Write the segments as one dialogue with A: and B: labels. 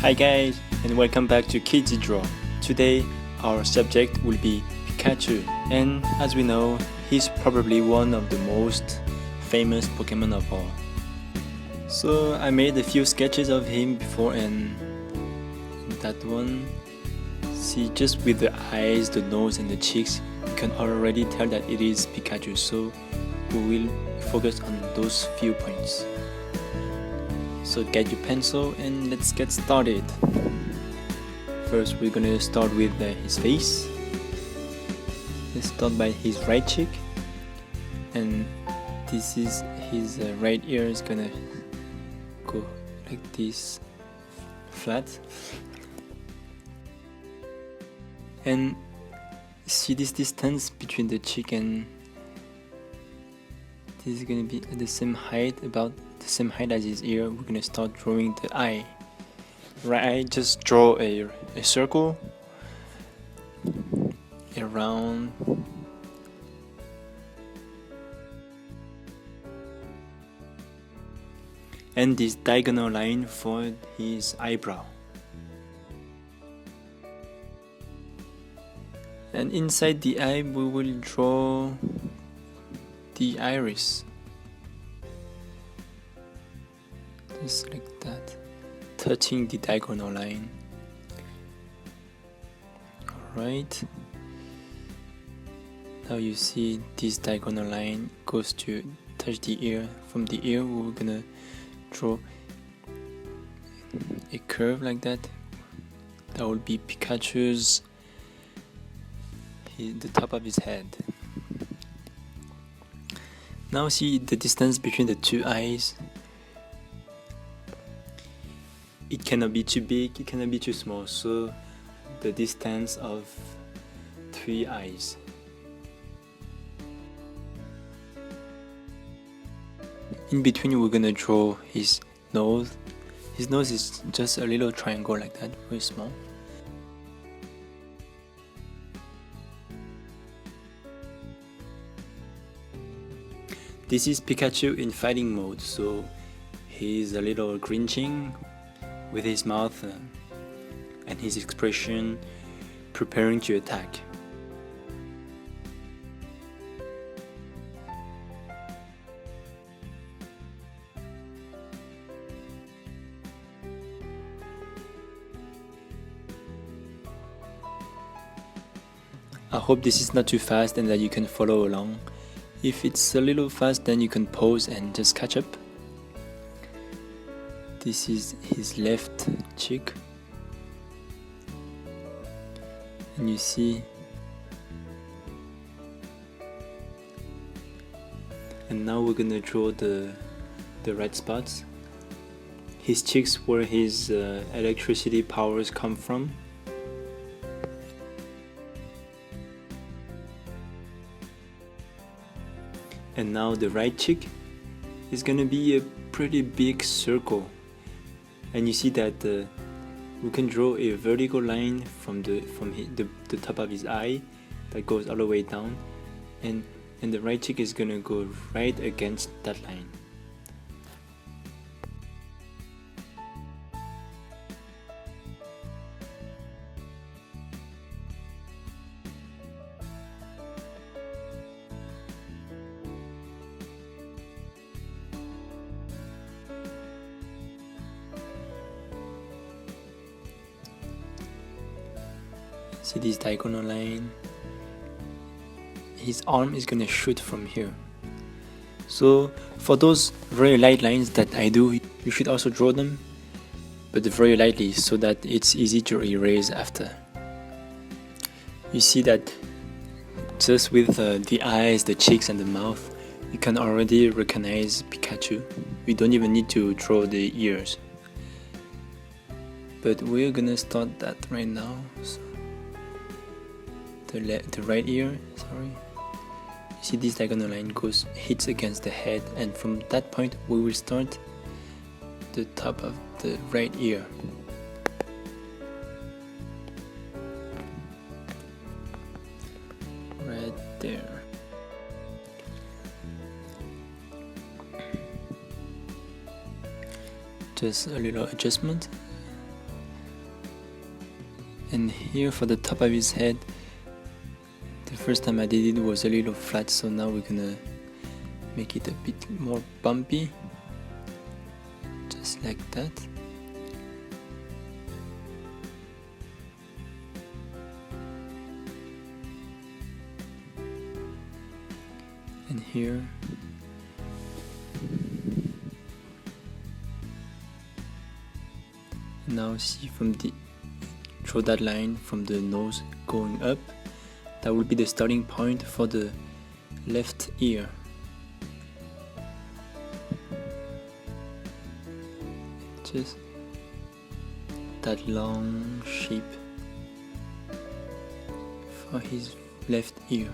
A: Hi guys, and welcome back to Kids Draw. Today our subject will be Pikachu, and as we know, he's probably one of the most famous Pokemon of all. So I made a few sketches of him before, and that one, see, just with the eyes, the nose and the cheeks, you can already tell that it is Pikachu, so we will focus on those few points. So get your pencil and let's get started. First we're gonna start with his face. Let's start by his right cheek, and this is his right ear is gonna go like this, flat. And see this distance between the cheek and this is gonna be at the same height, about the same height as his ear. We're gonna start drawing the eye. Right eye, just draw a circle around and this diagonal line for his eyebrow. And inside the eye we will draw the iris, just like that, touching the diagonal line. Alright, now you see this diagonal line goes to touch the ear. From the ear we're gonna draw a curve like that. That will be Pikachu's, the top of his head. Now see the distance between the two eyes. It cannot be too big, it cannot be too small, so the distance of 3 eyes. In between we're gonna draw his nose. His nose is just a little triangle like that, very small. This is Pikachu in fighting mode, so he's a little grinching with his mouth and his expression preparing to attack. I hope this is not too fast and that you can follow along. If it's a little fast, then you can pause and just catch up. This is his left cheek, and you see, and now we're gonna draw the red spots. His cheeks where his electricity powers come from. And now the right cheek is gonna be a pretty big circle, and you see that we can draw a vertical line from the top of his eye that goes all the way down, and the right cheek is gonna go right against that line. See this diagonal line? His arm is gonna shoot from here. So for those very light lines that I do, you should also draw them, but very lightly so that it's easy to erase after. You see that just with the eyes, the cheeks and the mouth, you can already recognize Pikachu. We don't even need to draw the ears. But we're gonna start that right now. So the right ear, sorry. You see this diagonal line hits against the head, and from that point we will start the top of the right ear. Right there. Just a little adjustment. And here for the top of his head, the first time I did it was a little flat, so now we're gonna make it a bit more bumpy, just like that. And here, now see from the draw that line from the nose going up. That will be the starting point for the left ear. Just that long shape for his left ear.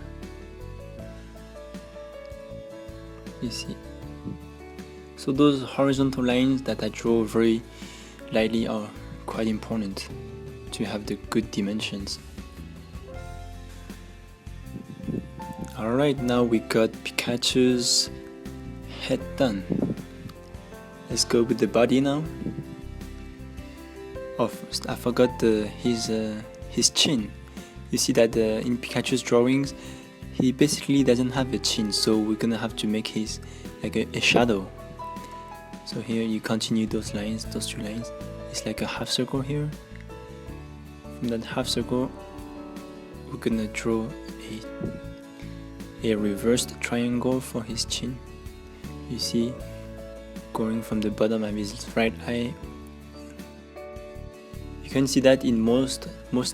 A: You see. So those horizontal lines that I draw very lightly are quite important to have the good dimensions. Alright, now we got Pikachu's head done. Let's go with the body now. Oh, I forgot his chin. You see that in Pikachu's drawings, he basically doesn't have a chin, so we're gonna have to make his like a shadow. So here you continue those lines, those two lines. It's like a half circle here. From that half circle, we're gonna draw a reversed triangle for his chin. You see, going from the bottom of his right eye. You can see that in most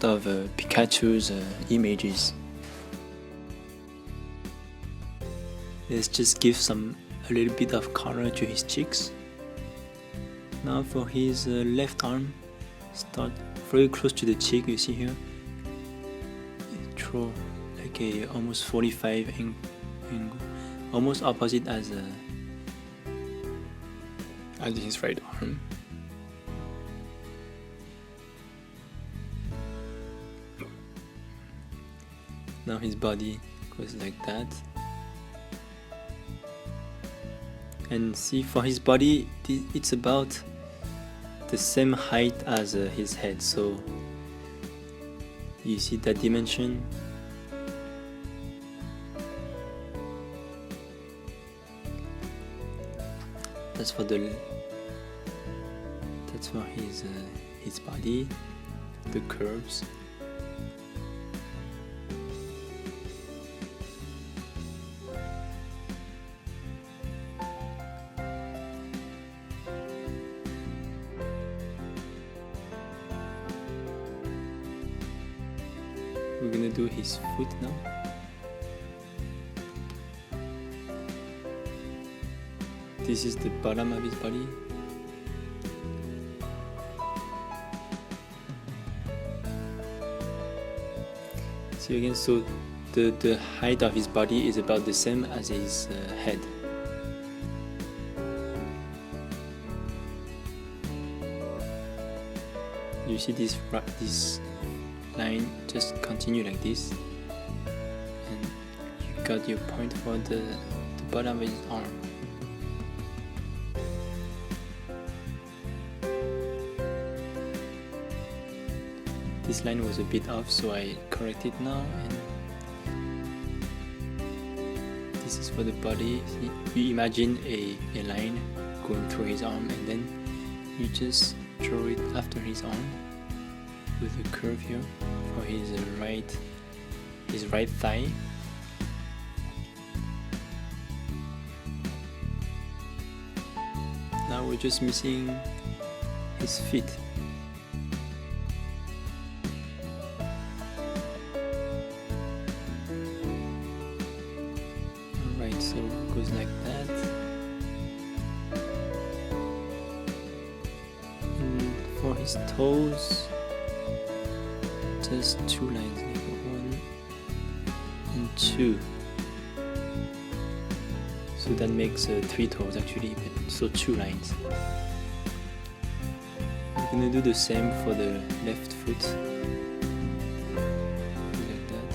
A: of Pikachu's images. Let's just give a little bit of color to his cheeks. Now for his left arm, start very close to the cheek. You see here, draw like a almost 45 angle, almost opposite as his right arm. Now his body goes like that. And see, for his body, it's about the same height as his head, so you see that dimension. That's for his body, the curves. We're gonna do his foot now. This is the bottom of his body. See again, so the height of his body is about the same as his head. You see this line, just continue like this, and you got your point for the bottom of his arm. This line was a bit off, so I correct it now, and this is for the body. See, you imagine a line going through his arm, and then you just draw it after his arm with a curve here for his right thigh. Now we're just missing his feet. Alright, so it goes like that. And for his toes, just two lines, like 1 and 2. So that makes 3 toes actually, but so 2 lines. We're gonna do the same for the left foot. Like that.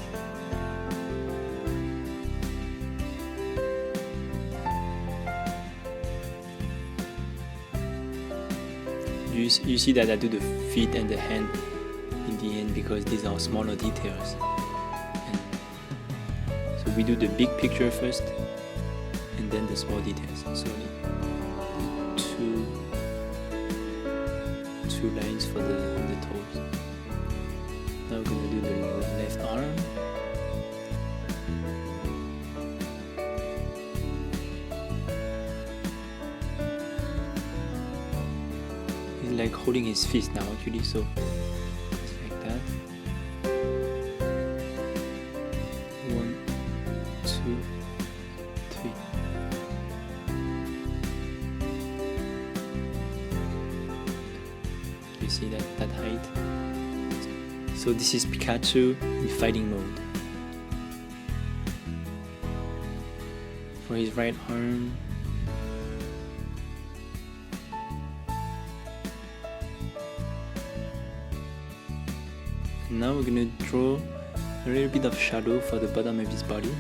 A: You see that I do the feet and the hand in the end because these are smaller details. And so we do the big picture first and then the small details. So two lines for the toes. Now we're gonna do the left arm. He's like holding his fist now actually, so just like that. 1, 2, 3. You see that height? So this is Pikachu in fighting mode. For his right arm, and now we're gonna draw a little bit of shadow for the bottom of his body.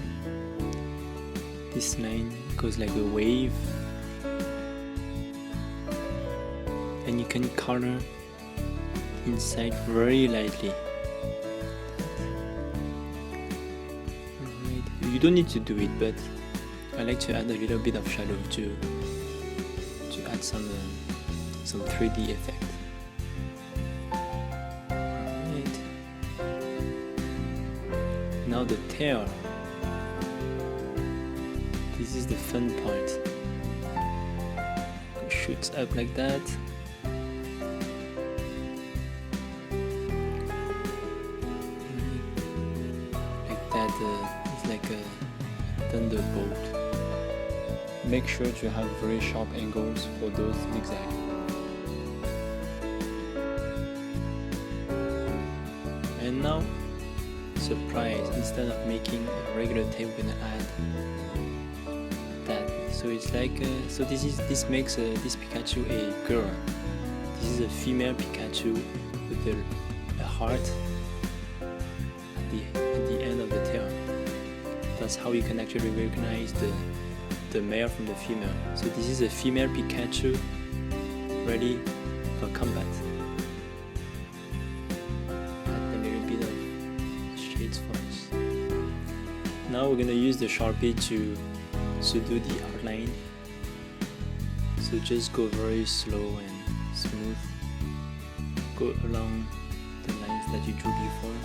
A: This line goes like a wave, and you can color inside very lightly. Alright, you don't need to do it, but I like to add a little bit of shadow to add some 3D effect. Alright. Now the tail. This is the fun part. It shoots up like that. It's like a thunderbolt. Make sure to have very sharp angles for those zigzags. And now, surprise! Instead of making a regular tail, we're gonna add that. So it's like this makes this Pikachu a girl. This is a female Pikachu with a heart at the end of the tail. That's how you can actually recognize the male from the female. So this is a female Pikachu ready for combat. Add a little bit of shades for us. Now we're gonna use the Sharpie to do the outline. So just go very slow and smooth. Go along the lines that you drew before.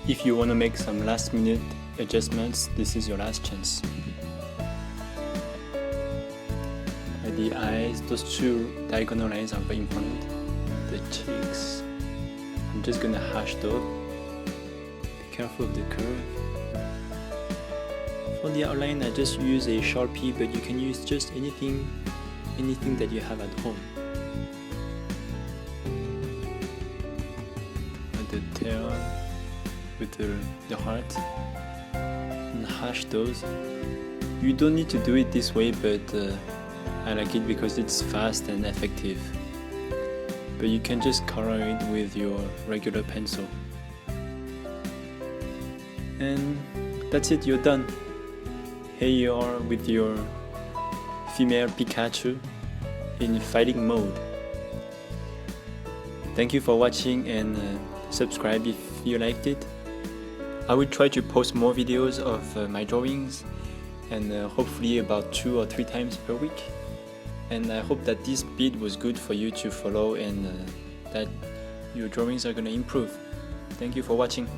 A: If you want to make some last minute adjustments, this is your last chance. At the eyes, those two diagonal lines are very important. The cheeks, I'm just gonna hash those. Be careful of the curve. For the outline, I just use a Sharpie, but you can use just anything that you have at home. At the tail, with the heart, and hash those. You don't need to do it this way, but I like it because it's fast and effective. But you can just color it with your regular pencil. And that's it, you're done. Here you are with your female Pikachu in fighting mode. Thank you for watching, and subscribe if you liked it. I will try to post more videos of my drawings, and hopefully about 2 or 3 times per week. And I hope that this speed was good for you to follow, and that your drawings are going to improve. Thank you for watching.